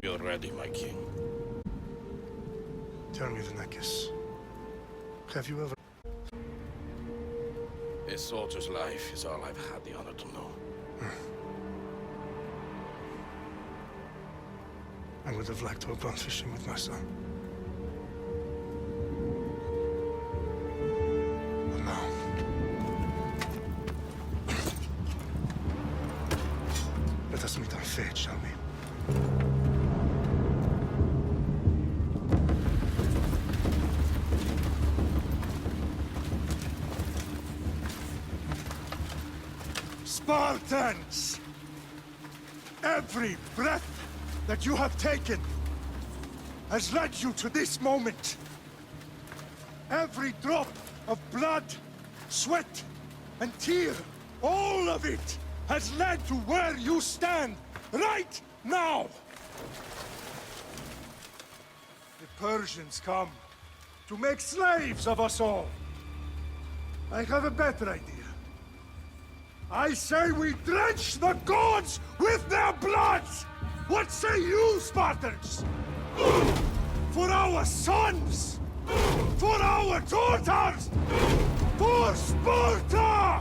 You're ready, my king. Tell me, the Nekis. Have you ever... A soldier's life is all I've had the honor to know. I would have liked to have gone fishing with my son. But now... Let us meet our fate, shall we? Spartans! Every breath that you have taken has led you to this moment. Every drop of blood, sweat, and tear, all of it has led to where you stand right now. The Persians come to make slaves of us all. I have a better idea. I say we drench the gods with their blood! What say you, Spartans? For our sons! For our daughters! For Sparta!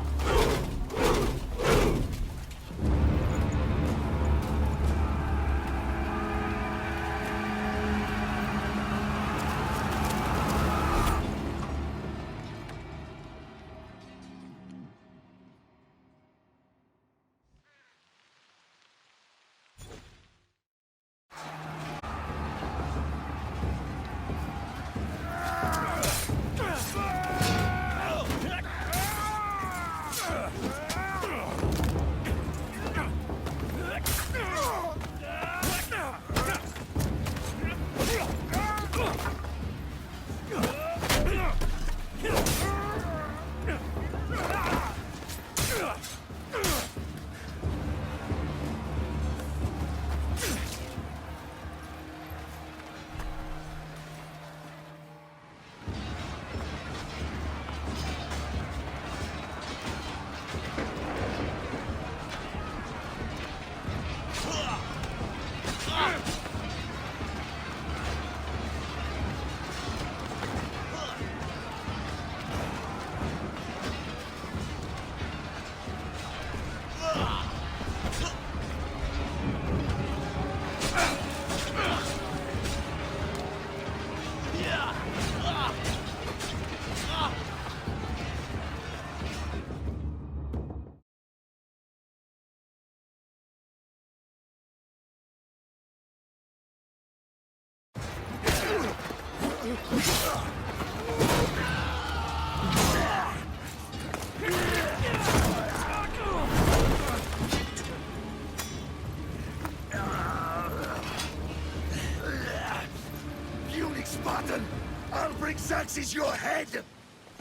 Spartan! I'll bring Xerxes your head!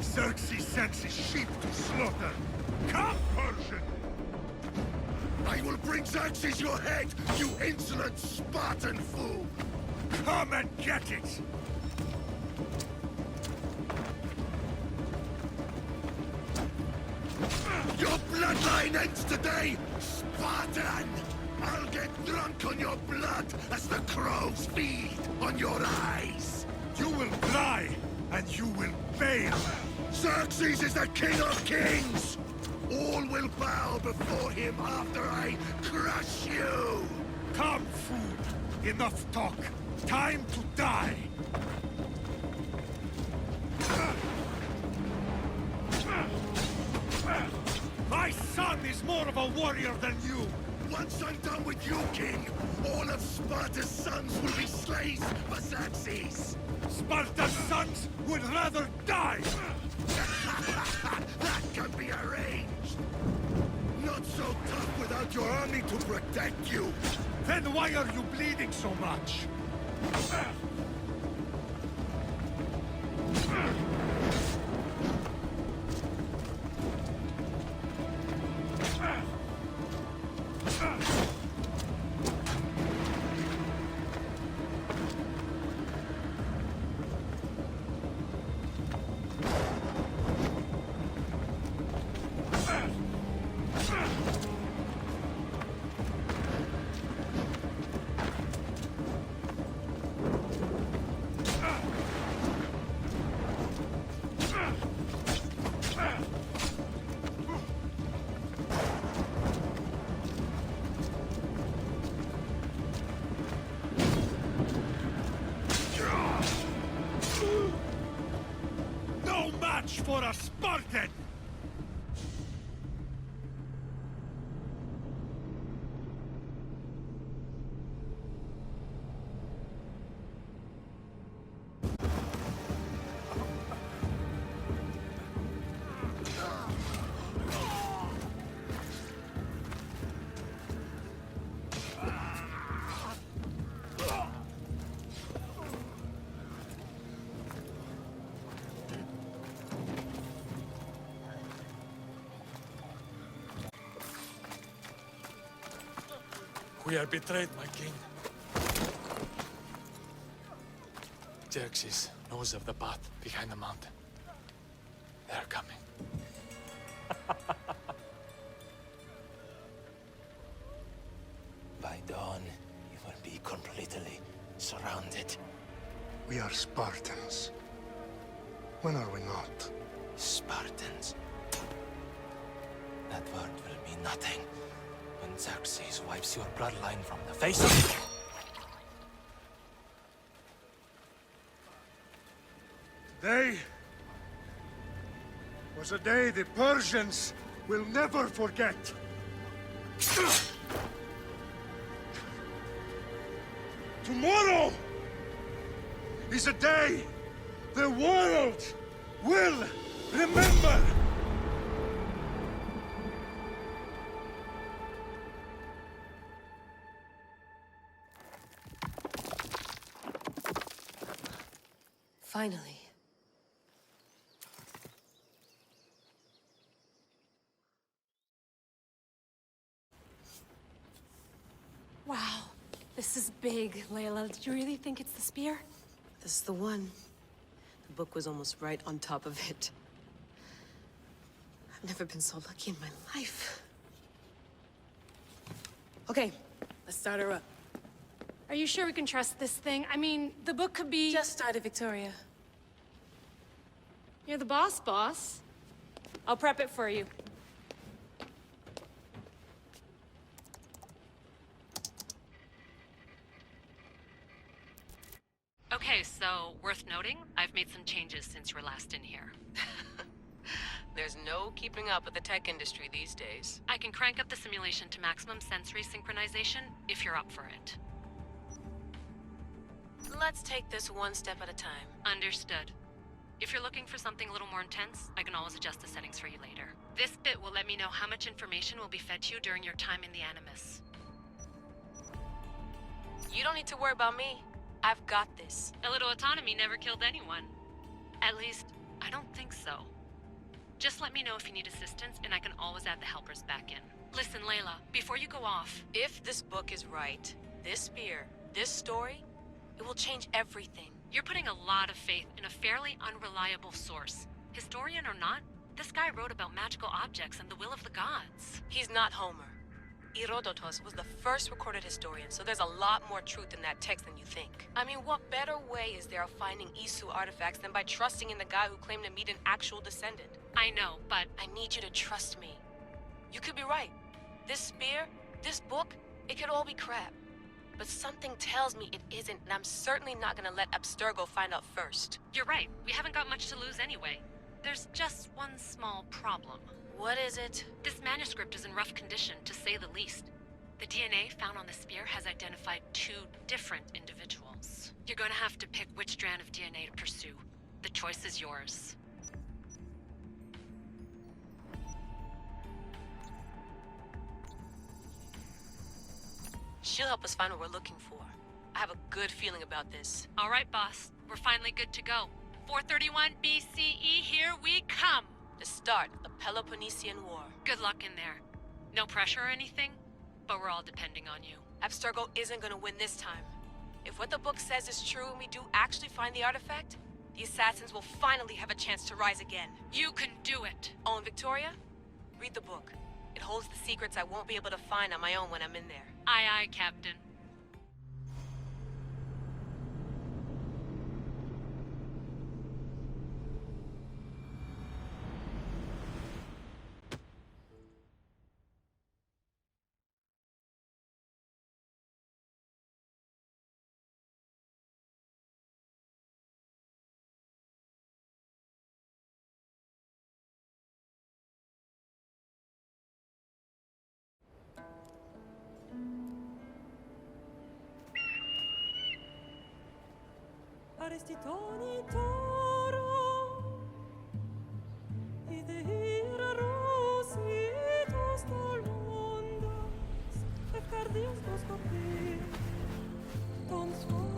Xerxes sends his sheep to slaughter. Come, Persian! I will bring Xerxes your head, you insolent Spartan fool! Come and get it! Your bloodline ends today, Spartan! I'll get drunk on your blood as the crows feed on your eyes! You will fly, and you will fail! Xerxes is the king of kings! All will bow before him after I crush you! Come, fool! Enough talk! Time to die! My son is more of a warrior than you! Once I'm done with you, king, all of Sparta's sons will be slaves for Xerxes! Sparta's sons would rather die! That can be arranged! Not so tough without your army to protect you! Then why are you bleeding so much? a Spartan! We are betrayed, my king. Xerxes knows of the path behind the mountain. They're coming. By dawn, you will be completely surrounded. We are Spartans. When are we not? Spartans. That word will mean nothing when Xerxes wipes your bloodline from the face of... Today was a day the Persians will never forget. Tomorrow is a day the world will remember. Finally. Wow, this is big, Layla. Did you really think it's the spear? This is the one. The book was almost right on top of it. I've never been so lucky in my life. Okay, let's start her up. Are you sure we can trust this thing? I mean, the book could be... Just started, Victoria. You're the boss. I'll prep it for you. Okay, so worth noting, I've made some changes since you were last in here. There's no keeping up with the tech industry these days. I can crank up the simulation to maximum sensory synchronization if you're up for it. Let's take this one step at a time. Understood. If you're looking for something a little more intense, I can always adjust the settings for you later. This bit will let me know how much information will be fed to you during your time in the Animus. You don't need to worry about me. I've got this. A little autonomy never killed anyone. At least, I don't think so. Just let me know if you need assistance, and I can always add the helpers back in. Listen, Layla, before you go off... If this book is right, this spear, this story, it will change everything. You're putting a lot of faith in a fairly unreliable source. Historian or not, this guy wrote about magical objects and the will of the gods. He's not Homer. Herodotus was the first recorded historian, so there's a lot more truth in that text than you think. I mean, what better way is there of finding Isu artifacts than by trusting in the guy who claimed to meet an actual descendant? I know, but... I need you to trust me. You could be right. This spear, this book, it could all be crap. But something tells me it isn't, and I'm certainly not gonna let Abstergo find out first. You're right. We haven't got much to lose anyway. There's just one small problem. What is it? This manuscript is in rough condition, to say the least. The DNA found on the spear has identified 2 different individuals. You're going to have to pick which strand of DNA to pursue. The choice is yours. She'll help us find what we're looking for. I have a good feeling about this. All right, boss. We're finally good to go. 431 BCE, here we come! The start of the Peloponnesian War. Good luck in there. No pressure or anything, but we're all depending on you. Abstergo isn't gonna win this time. If what the book says is true and we do actually find the artifact, the assassins will finally have a chance to rise again. You can do it! Oh, and Victoria? Read the book. It holds the secrets I won't be able to find on my own when I'm in there. Aye, aye, Captain. faresti toni toro, i de hira rositos tolmondas, efkardios dos kopir, ton svon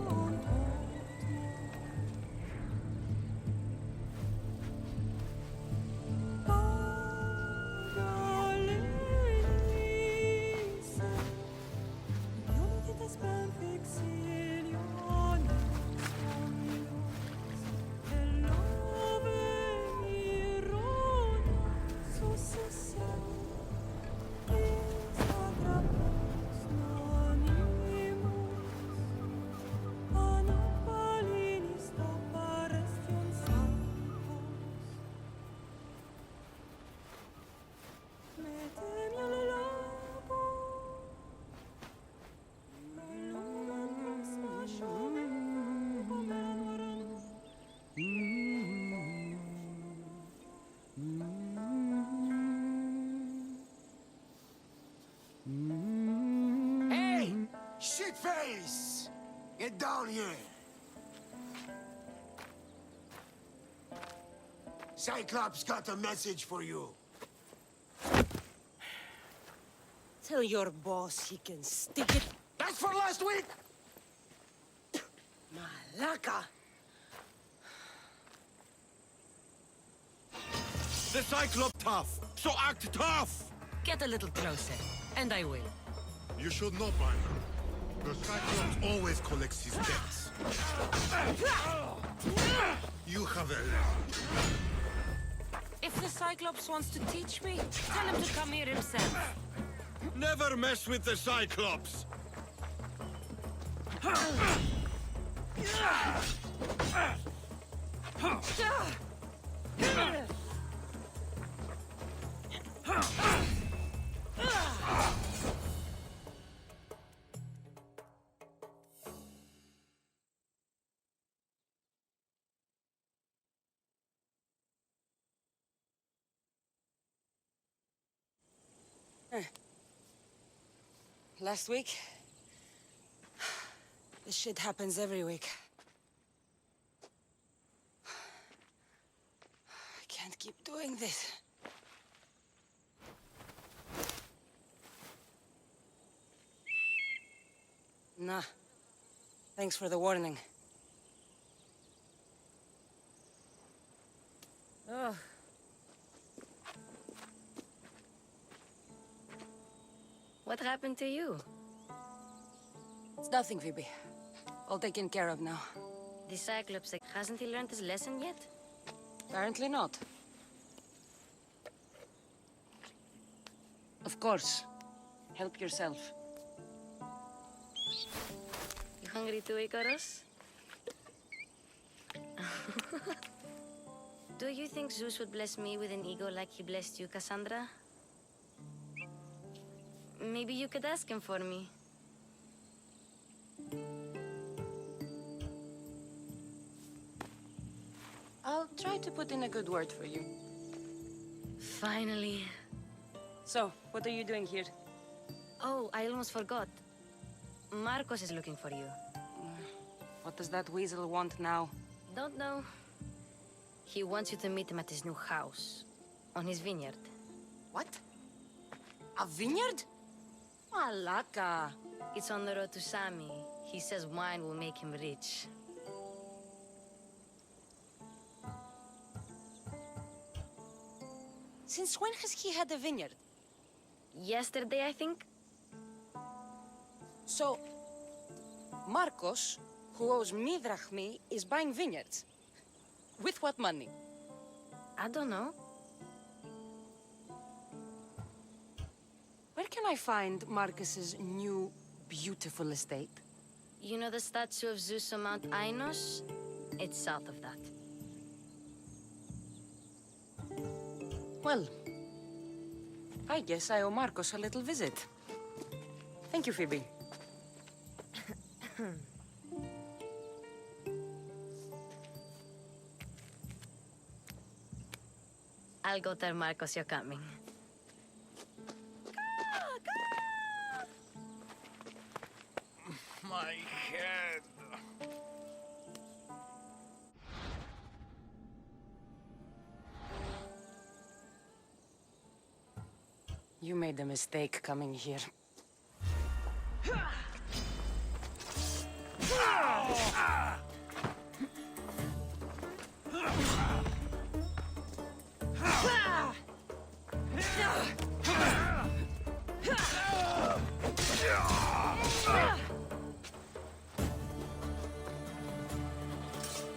Hey! Shitface! Get down here! Cyclops got a message for you. Tell your boss he can stick it. That's for last week! Malaka! The Cyclops tough, so act tough! Get a little closer, and I will. You should know by now. The Cyclops always collects his debts. You have a lesson. If the Cyclops wants to teach me, tell him to come here himself. Never mess with the Cyclops! Last week? This shit happens every week. I can't keep doing this. Nah. Thanks for the warning. Oh. What happened to you? It's nothing, Phoebe. All taken care of now. The Cyclops, hasn't he learned his lesson yet? Apparently not. Of course. Help yourself. You hungry too, Icarus? Do you think Zeus would bless me with an ego like he blessed you, Cassandra? Maybe you could ask him for me. I'll try to put in a good word for you. Finally. So, what are you doing here? Oh, I almost forgot. Marcos is looking for you. What does that weasel want now? Don't know. He wants you to meet him at his new house. On his vineyard. What? A vineyard? Malaka. It's on the road to Sami. He says wine will make him rich. Since when has he had a vineyard? Yesterday, I think? So, Marcos, who owes me drachmi, is buying vineyards. With what money? I don't know. Where can I find Marcus's new, beautiful estate? You know the statue of Zeus on Mount Ainos? It's south of that. Well, I guess I owe Marcos a little visit. Thank you, Phoebe. I'll go tell Marcos you're coming. My head. You made a mistake coming here.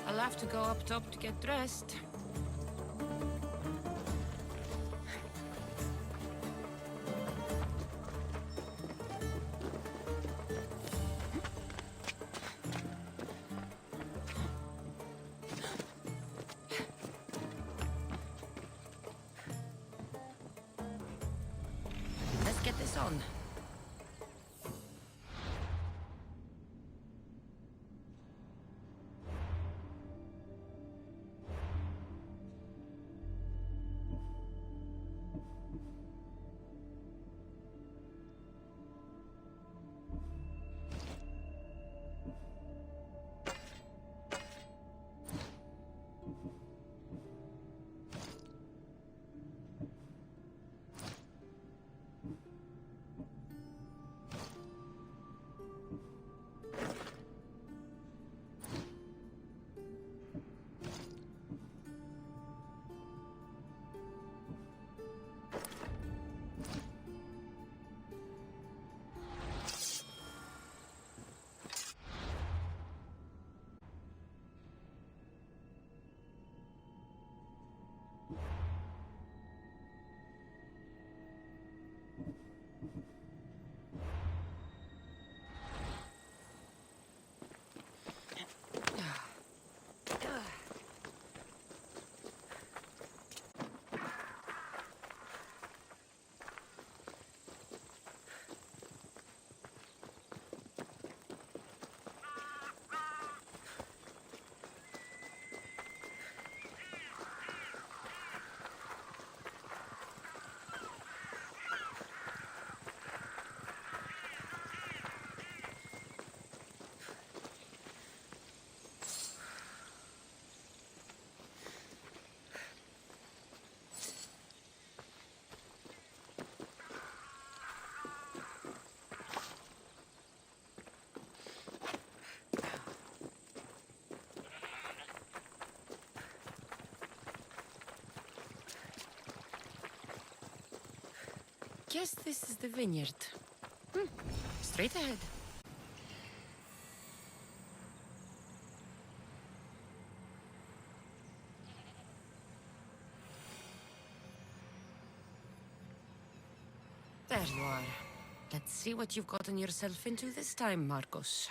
I'll have to go up top to get dressed. Let's get this on. Guess this is the vineyard. Straight ahead. There you are. Let's see what you've gotten yourself into this time, Marcos.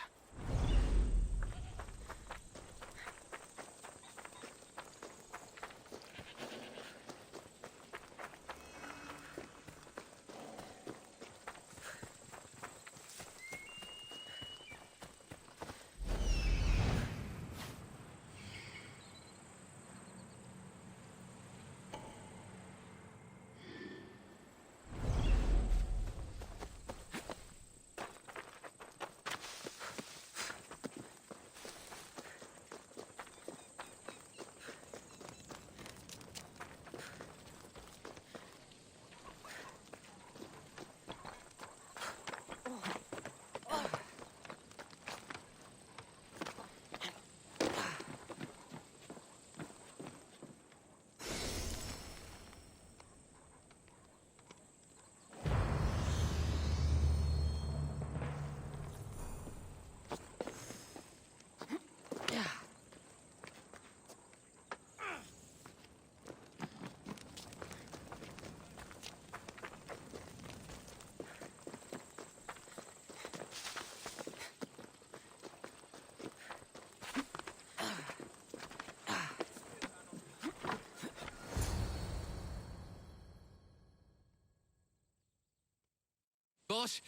Boss,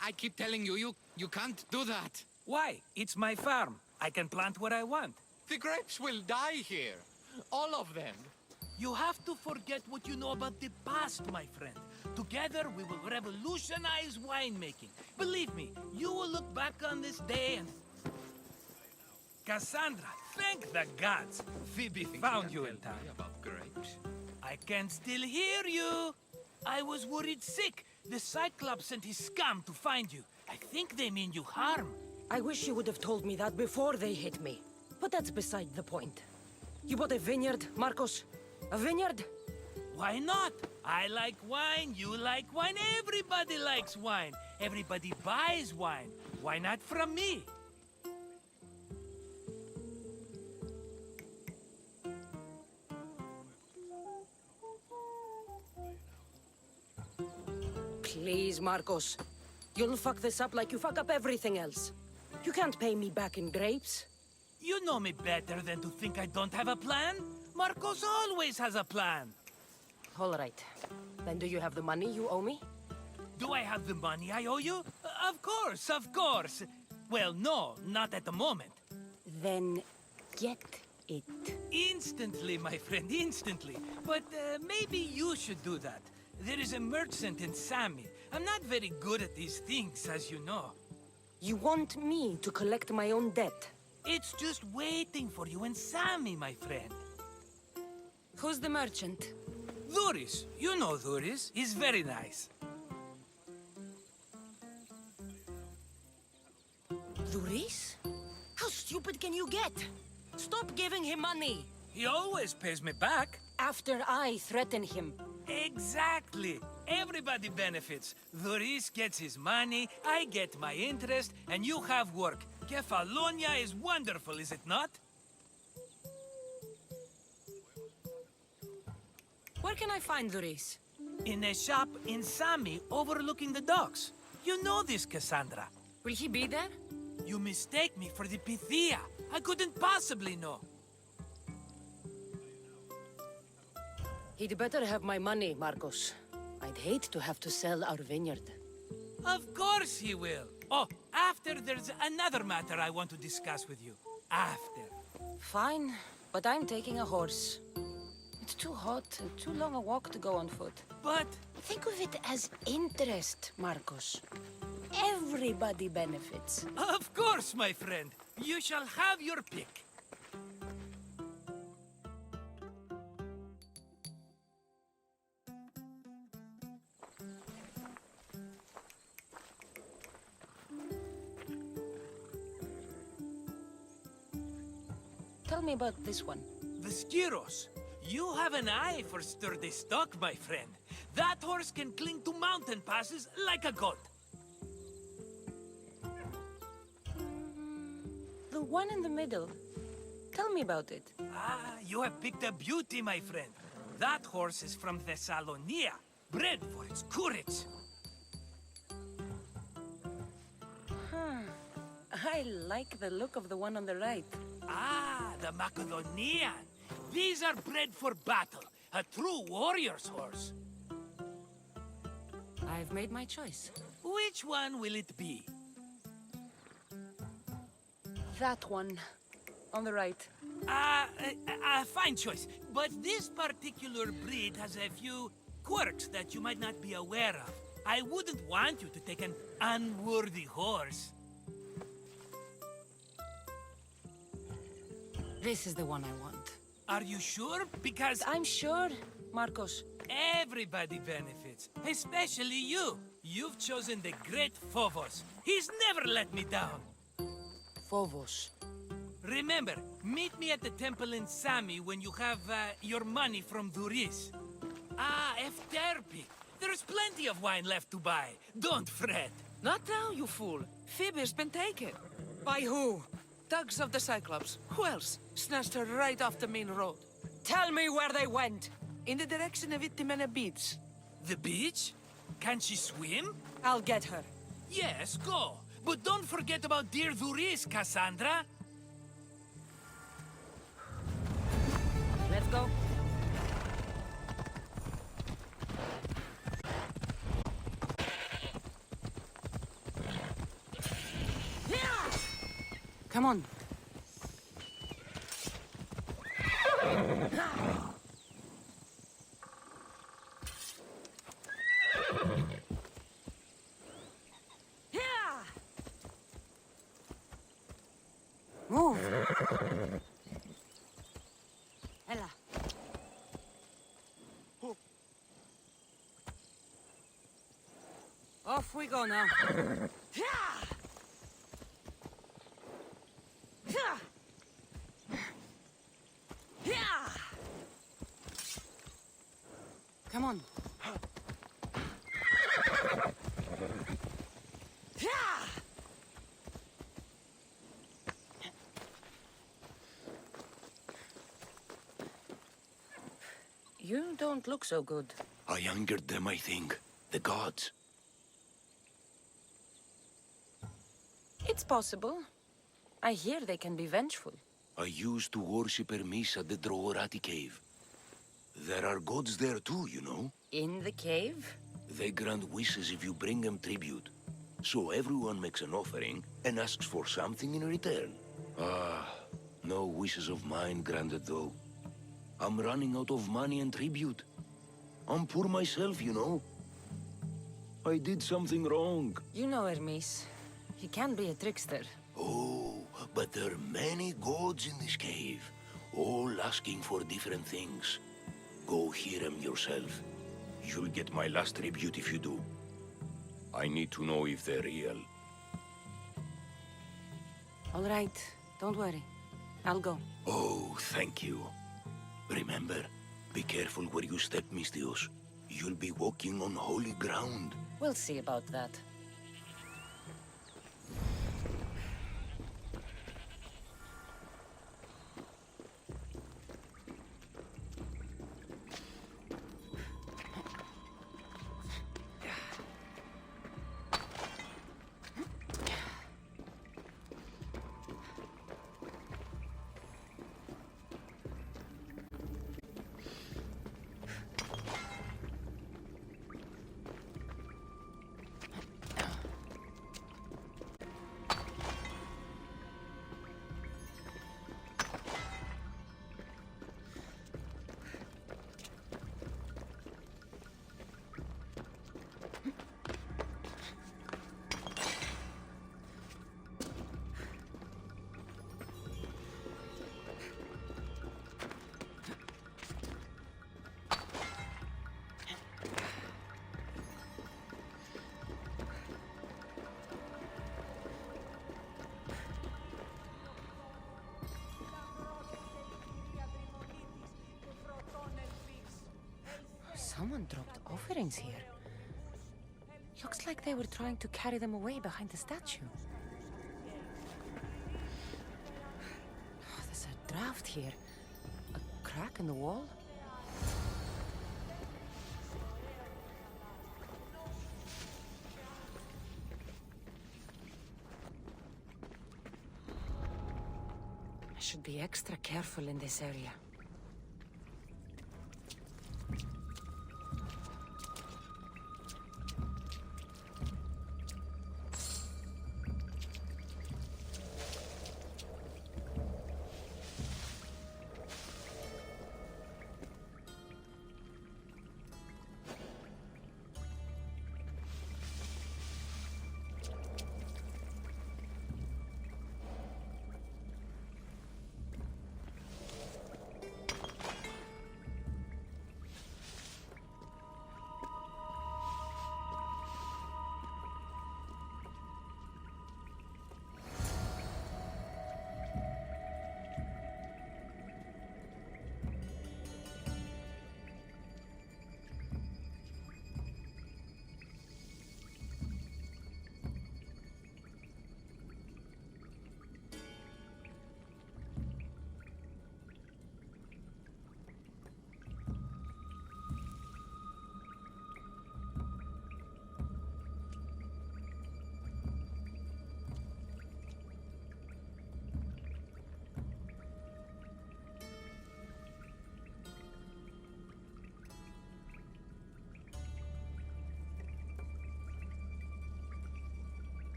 I keep telling you, you can't do that. Why? It's my farm. I can plant what I want. The grapes will die here. All of them. You have to forget what you know about the past, my friend. Together, we will revolutionize winemaking. Believe me, you will look back on this day and... Cassandra, thank the gods. Phoebe found you in time. About grapes. I can still hear you. I was worried sick. The Cyclops sent his scum to find you. I think they mean you harm. I wish you would have told me that before they hit me. But that's beside the point. You bought a vineyard, Marcos? A vineyard? Why not? I like wine, you like wine, everybody likes wine. Everybody buys wine. Why not from me? Please, Marcos. You'll fuck this up like you fuck up everything else. You can't pay me back in grapes. You know me better than to think I don't have a plan. Marcos always has a plan. All right. Then do you have the money you owe me? Do I have the money I owe you? Of course, of course. Well, no, not at the moment. Then get it. Instantly, my friend, instantly. But maybe you should do that. There is a merchant in Sami. I'm not very good at these things, as you know. You want me to collect my own debt? It's just waiting for you in Sami, my friend. Who's the merchant? Duris. You know Duris. He's very nice. Duris? How stupid can you get? Stop giving him money! He always pays me back. After I threaten him. Exactly. Everybody benefits. Duris gets his money, I get my interest, and you have work. Kefalonia is wonderful, is it not? Where can I find Duris? In a shop in Sami, overlooking the docks. You know this, Cassandra. Will he be there? You mistake me for the Pythia. I couldn't possibly know. He'd better have my money, Marcos. I'd hate to have to sell our vineyard. Of course he will. Oh, after there's another matter I want to discuss with you. After. Fine, but I'm taking a horse. It's too hot and too long a walk to go on foot. But... think of it as interest, Marcos. Everybody benefits. Of course, my friend. You shall have your pick. Tell me about this one. The Skiros. You have an eye for sturdy stock, my friend. That horse can cling to mountain passes like a goat. The one in the middle. Tell me about it. Ah, you have picked a beauty, my friend. That horse is from Thessalonia, bred for its courage. I like the look of the one on the right. Ah, the Macedonian. These are bred for battle. A true warrior's horse. I've made my choice. Which one will it be? That one. On the right. Fine choice. But this particular breed has a few quirks that you might not be aware of. I wouldn't want you to take an unworthy horse. This is the one I want. Are you sure? Because I'm sure, Marcos. everybody benefits, especially you. You've chosen the great Phobos. He's never let me down. Phobos. Remember, meet me at the temple in Sami when you have your money from Duris. Ah, Efterpi. There's plenty of wine left to buy. Don't fret. Not now, you fool. Phoebe's been taken. By who? Thugs of the Cyclops. Who else? Snatched her right off the main road. Tell me where they went. In the direction of Itimena Beach. The beach? Can she swim? I'll get her. Yes, go. But don't forget about dear Duris, Cassandra. Let's go. Come on. Move. Ella. Off we go now. Come on. You don't look so good. I angered them, I think. The gods. It's possible. I hear they can be vengeful. I used to worship Hermes at the Droorati cave. There are gods there too, you know. In the cave? They grant wishes if you bring them tribute. So everyone makes an offering and asks for something in return. Ah, no wishes of mine granted though. I'm running out of money and tribute. I'm poor myself, you know. I did something wrong. You know Hermes. He can be a trickster. Oh, but there are many gods in this cave, all asking for different things. Go hear them yourself. You'll get my last tribute if you do. I need to know if they're real. All right, don't worry. I'll go. Oh, thank you. Remember, be careful where you step, Mistios. You'll be walking on holy ground. We'll see about that. Someone dropped offerings here. Looks like they were trying to carry them away behind the statue. Oh, there's a draft here. A crack in the wall. I should be extra careful in this area.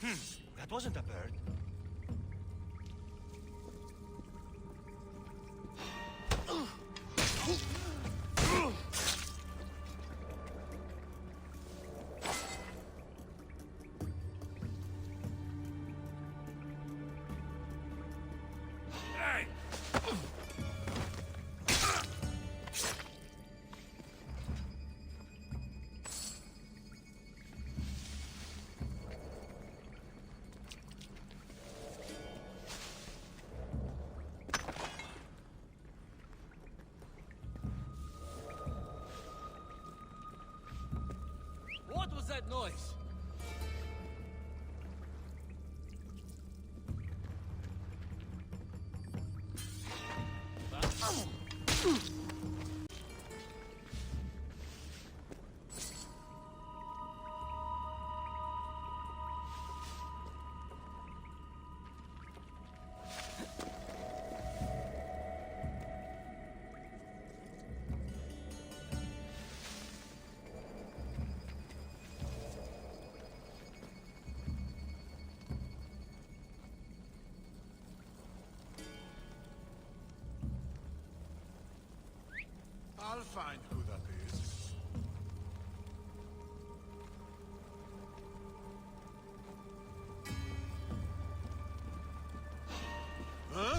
That wasn't a bird. What was that noise? I'll find who that is. Huh?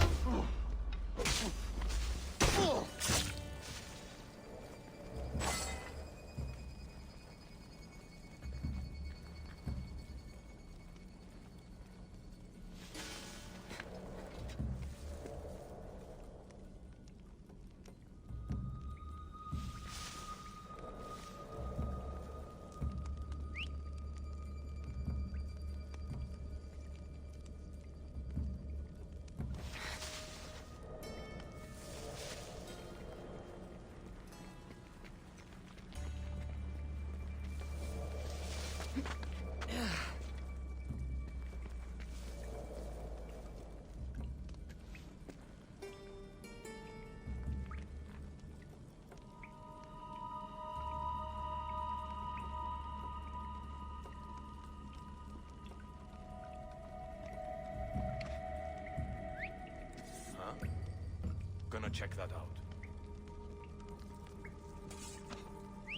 Gonna check that out.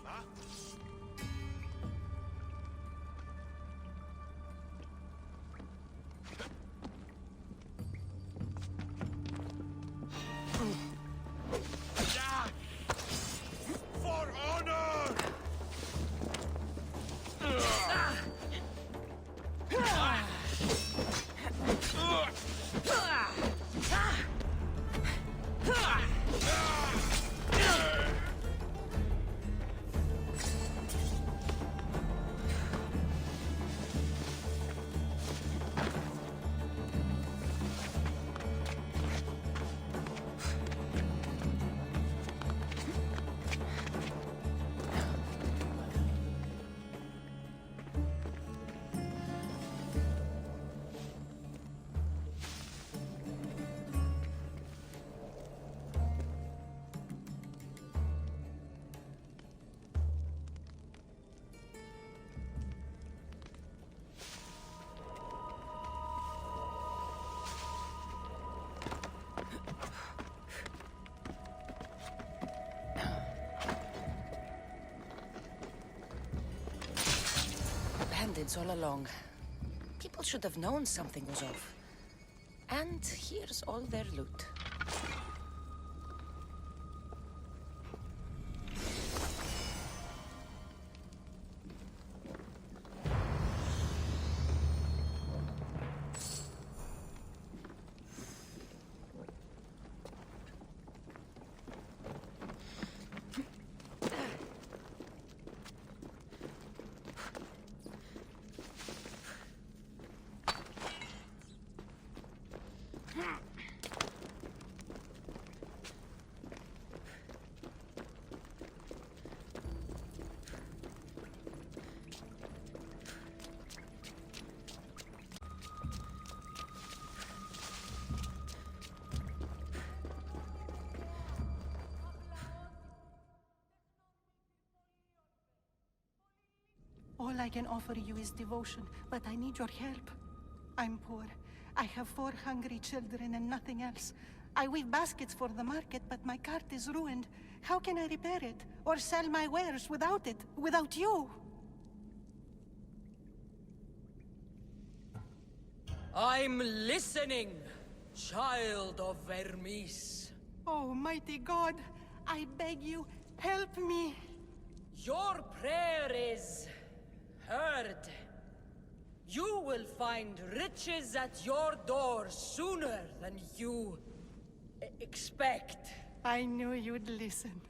Huh? For honor! Bandits all along. People should have known something was off. And here's all their loot. All I can offer you is devotion, but I need your help. I'm poor. I have 4 hungry children and nothing else. I weave baskets for the market, but my cart is ruined. How can I repair it? Or sell my wares without it? Without you? I'm listening, child of Vermis. Oh, mighty God, I beg you, help me. Your prayer is heard. You will find riches at your door sooner than you expect. I knew you'd listen.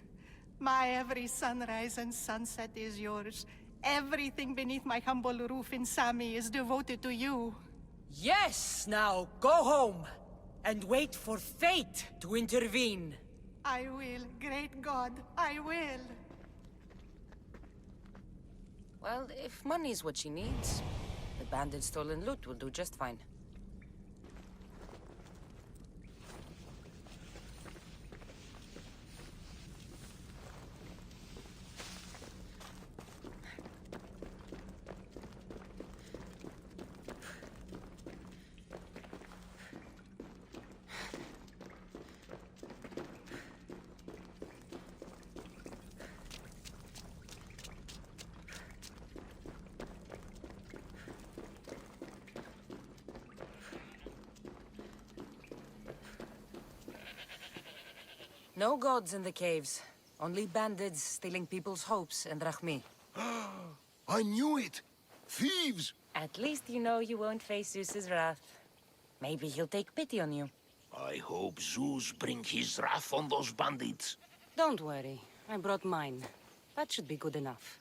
My every sunrise and sunset is yours. Everything beneath my humble roof in Sami is devoted to you. Yes, now go home and wait for fate to intervene. I will, great God, I will. Well, if money's what she needs, the bandit's stolen loot will do just fine. No gods in the caves. Only bandits stealing people's hopes and drachmi. I knew it! Thieves! At least you know you won't face Zeus's wrath. Maybe he'll take pity on you. I hope Zeus bring his wrath on those bandits. Don't worry. I brought mine. That should be good enough.